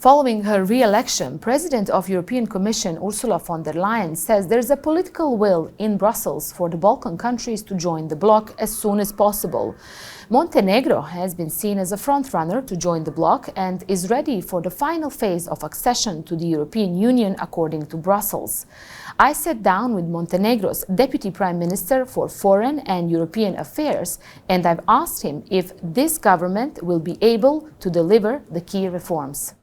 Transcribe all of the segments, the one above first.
Following her re-election, President of European Commission Ursula von der Leyen says there's a political will in Brussels for the Balkan countries to join the bloc as soon as possible. Montenegro has been seen as a frontrunner to join the bloc and is ready for the final phase of accession to the European Union, according to Brussels. I sat down with Montenegro's Deputy Prime Minister for Foreign and European Affairs, and I've asked him if this government will be able to deliver the key reforms.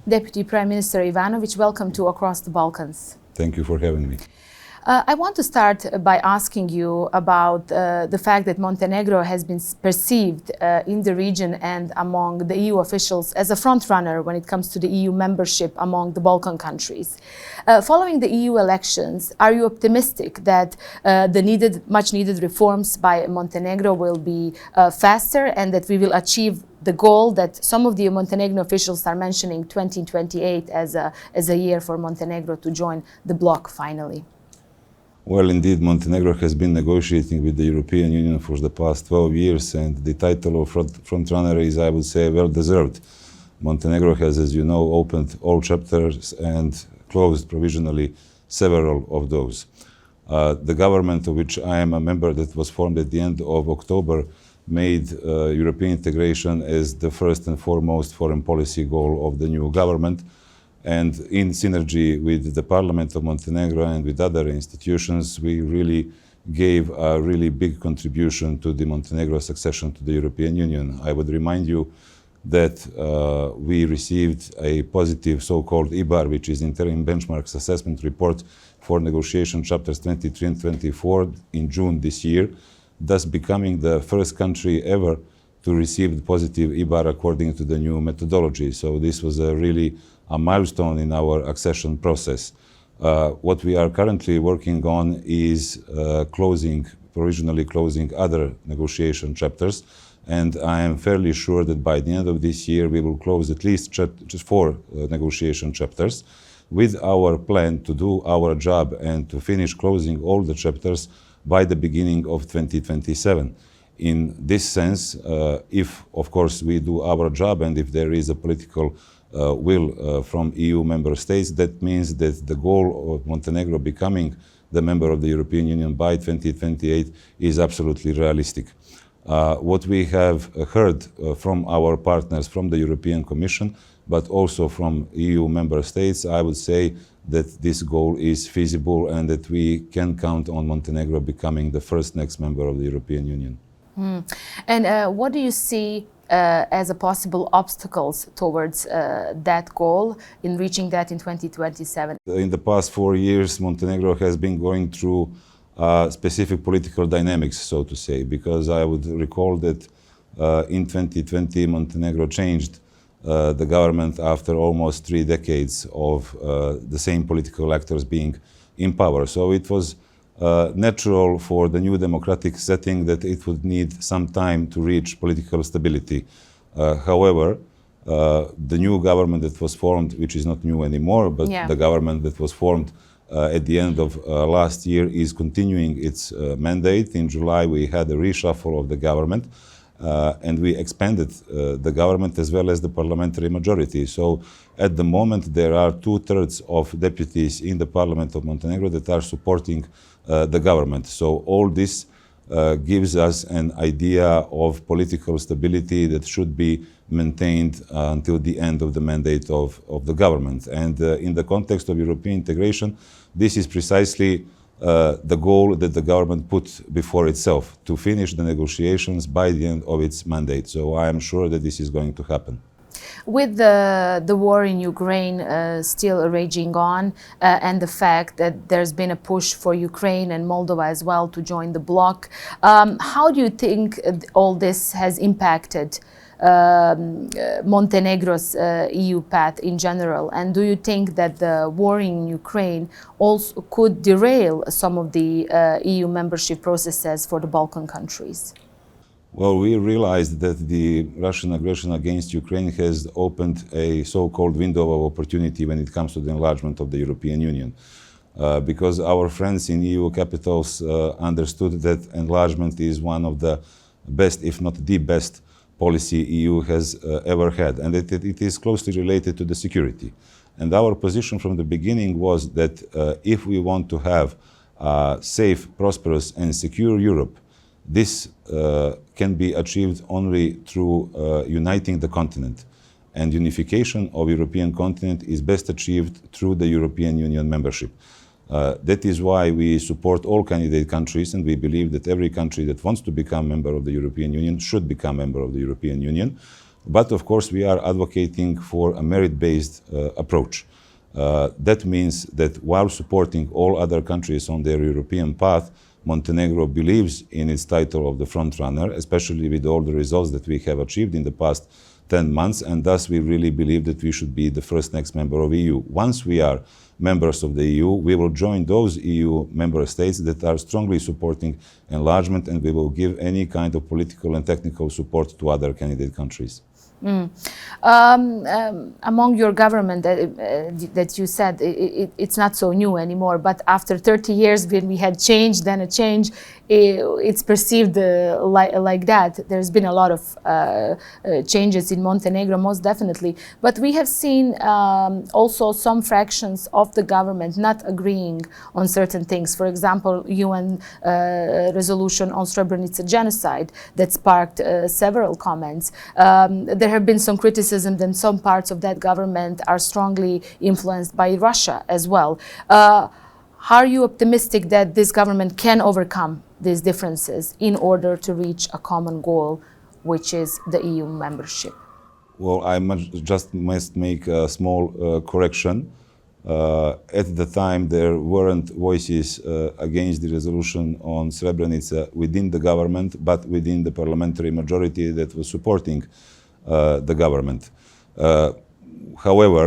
Deputy Prime Minister Ivanovic, welcome to Across the Balkans. Thank you for having me. I want to start by asking you about the fact that Montenegro has been perceived in the region and among the EU officials as a frontrunner when it comes to the EU membership among the Balkan countries. Following the EU elections, are you optimistic that the much needed reforms by Montenegro will be faster and that we will achieve the goal that some of the Montenegrin officials are mentioning, 2028 as a year for Montenegro to join the bloc finally? Well, indeed, Montenegro has been negotiating with the European Union for the past 12 years, and the title of frontrunner is, I would say, well-deserved. Montenegro has, as you know, opened all chapters and closed provisionally several of those. The government, of which I am a member, that was formed at the end of October, made European integration as the first and foremost foreign policy goal of the new government. And in synergy with the Parliament of Montenegro and with other institutions, we really gave a really big contribution to the Montenegro's accession to the European Union. I would remind you that we received a positive so-called IBAR, which is Interim Benchmarks Assessment Report for negotiation chapters 23 and 24 in June this year, thus becoming the first country ever to receive the positive IBAR according to the new methodology. So this was really a milestone in our accession process. What we are currently working on is provisionally closing other negotiation chapters, and I am fairly sure that by the end of this year we will close at least just 4 negotiation chapters, with our plan to do our job and to finish closing all the chapters by the beginning of 2027. In this sense, if, of course, we do our job and if there is a political will from EU member states, that means that the goal of Montenegro becoming the member of the European Union by 2028 is absolutely realistic. What we have heard from our partners from the European Commission, but also from EU member states, I would say that this goal is feasible and that we can count on Montenegro becoming the first next member of the European Union. And what do you see as a possible obstacles towards that goal in reaching that in 2027? In the past 4 years, Montenegro has been going through specific political dynamics, so to say, because I would recall that in 2020, Montenegro changed the government after almost 3 decades of the same political actors being in power. So it was natural for the new democratic setting that it would need some time to reach political stability. However, the new government that was formed, which is not new anymore, but the government that was formed at the end of last year is continuing its mandate. In July, we had a reshuffle of the government, and we expanded the government as well as the parliamentary majority. So at the moment, there are 2/3 of deputies in the Parliament of Montenegro that are supporting the government. So all this gives us an idea of political stability that should be maintained until the end of the mandate of the government. And in the context of European integration, this is precisely the goal that the government put before itself, to finish the negotiations by the end of its mandate. So I am sure that this is going to happen. With the war in Ukraine still raging on and the fact that there's been a push for Ukraine and Moldova as well to join the bloc, how do you think all this has impacted Montenegro's EU path in general? And do you think that the war in Ukraine also could derail some of the EU membership processes for the Balkan countries? Well, we realized that the Russian aggression against Ukraine has opened a so-called window of opportunity when it comes to the enlargement of the European Union. Because our friends in EU capitals understood that enlargement is one of the best, if not the best, policy EU has ever had, and it is closely related to the security. And our position from the beginning was that if we want to have a safe, prosperous, and secure Europe, this can be achieved only through uniting the continent. And unification of European continent is best achieved through the European Union membership. That is why we support all candidate countries, and we believe that every country that wants to become member of the European Union should become member of the European Union. But of course, we are advocating for a merit-based approach. That means that while supporting all other countries on their European path, Montenegro believes in its title of the frontrunner, especially with all the results that we have achieved in the past 10 months, and thus we really believe that we should be the first next member of EU. Once we are members of the EU, we will join those EU member states that are strongly supporting enlargement, and we will give any kind of political and technical support to other candidate countries. Among your government that you said, it's not so new anymore, but after 30 years when we had change, then a change, it's perceived like that. There's been a lot of changes in Montenegro, most definitely. But we have seen also some fractions of the government not agreeing on certain things. For example, UN resolution on Srebrenica genocide that sparked several comments. There have been some criticism that some parts of that government are strongly influenced by Russia as well. Are you optimistic that this government can overcome these differences in order to reach a common goal, which is the EU membership? Well, I must make a small correction. At the time, there weren't voices against the resolution on Srebrenica within the government, but within the parliamentary majority that was supporting the government. However,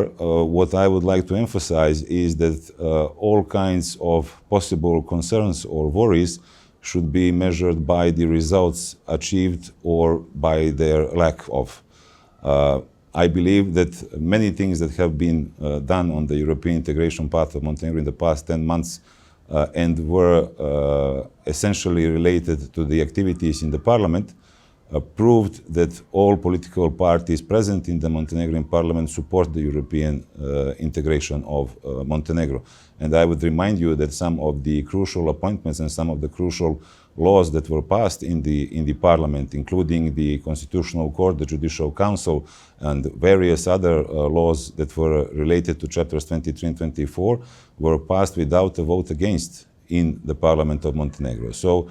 what I would like to emphasize is that all kinds of possible concerns or worries should be measured by the results achieved or by their lack of. I believe that many things that have been done on the European integration path of Montenegro in the past 10 months and were essentially related to the activities in the parliament proved that all political parties present in the Montenegrin parliament support the European integration of Montenegro. And I would remind you that some of the crucial appointments and some of the crucial laws that were passed in the parliament, including the Constitutional Court, the Judicial Council, and various other laws that were related to chapters 23 and 24, were passed without a vote against in the parliament of Montenegro. So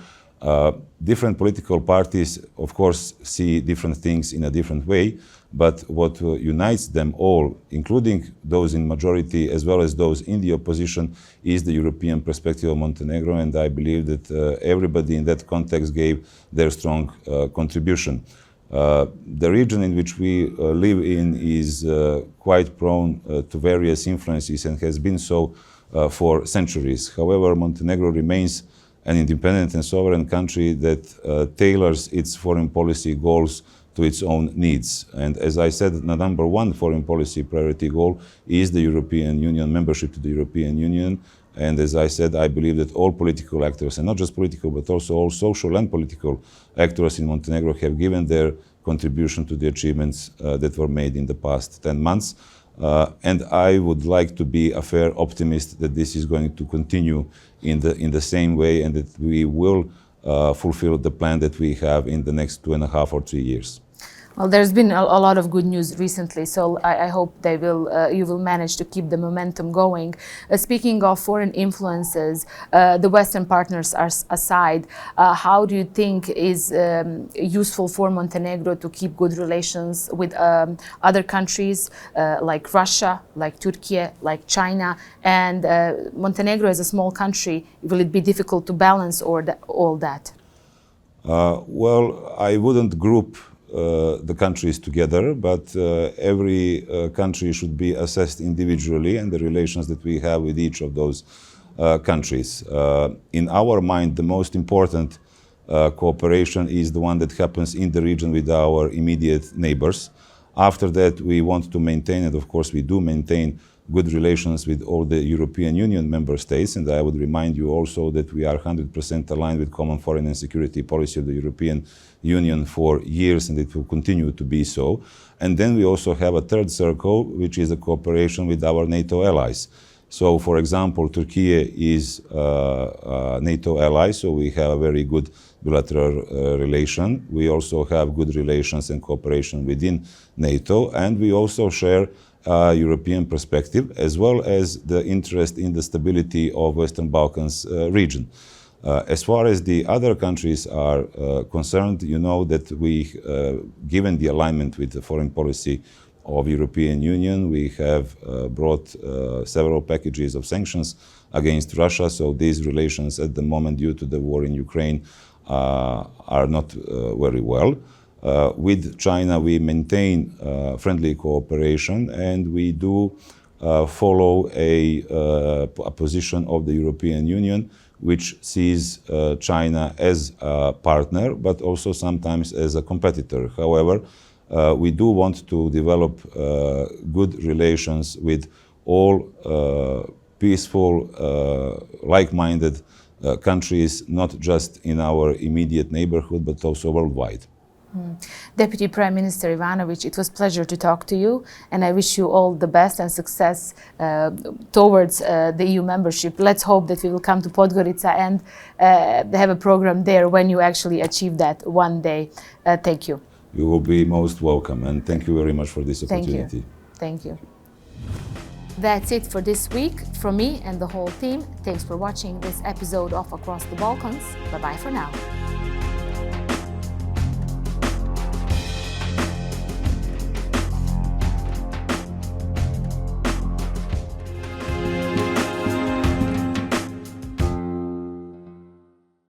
different political parties, of course, see different things in a different way, but what unites them all, including those in majority as well as those in the opposition, is the European perspective of Montenegro, and I believe that everybody in that context gave their strong contribution. The region in which we live in is quite prone to various influences and has been so for centuries. However, Montenegro remains an independent and sovereign country that tailors its foreign policy goals to its own needs. And as I said, the number one foreign policy priority goal is the European Union, membership to the European Union. And as I said, I believe that all political actors, and not just political, but also all social and political actors in Montenegro have given their contribution to the achievements that were made in the past 10 months. And I would like to be a fair optimist that this is going to continue in the same way, and that we will fulfill the plan that we have in the next 2.5 or 3 years. Well, there's been a lot of good news recently, so I hope you will manage to keep the momentum going. Speaking of foreign influences, the Western partners are aside, how do you think is useful for Montenegro to keep good relations with other countries like Russia, like Turkey, like China? And Montenegro is a small country. Will it be difficult to balance all that? Well, I wouldn't group the countries together, but every country should be assessed individually and the relations that we have with each of those countries. In our mind, the most important cooperation is the one that happens in the region with our immediate neighbors. After that, we want to maintain, and of course we do maintain, good relations with all the European Union member states. And I would remind you also that we are 100% aligned with common foreign and security policy of the European Union for years, and it will continue to be so. And then we also have a third circle, which is a cooperation with our NATO allies. So, for example, Turkey is a NATO ally, so we have a very good bilateral relation. We also have good relations and cooperation within NATO, and we also share a European perspective, as well as the interest in the stability of Western Balkans region. As far as the other countries are concerned, you know that we, given the alignment with the foreign policy of European Union, we have brought several packages of sanctions against Russia. So these relations at the moment, due to the war in Ukraine, are not very well. With China, we maintain friendly cooperation, and we do follow a position of the European Union, which sees China as a partner, but also sometimes as a competitor. However, we do want to develop good relations with all peaceful, like-minded countries, not just in our immediate neighborhood, but also worldwide. Deputy Prime Minister Ivanovic, it was a pleasure to talk to you, and I wish you all the best and success towards the EU membership. Let's hope that we will come to Podgorica and have a program there when you actually achieve that one day. Thank you. You will be most welcome, and thank you very much for this opportunity. Thank you. That's it for this week from me and the whole team. Thanks for watching this episode of Across the Balkans. Bye-bye for now.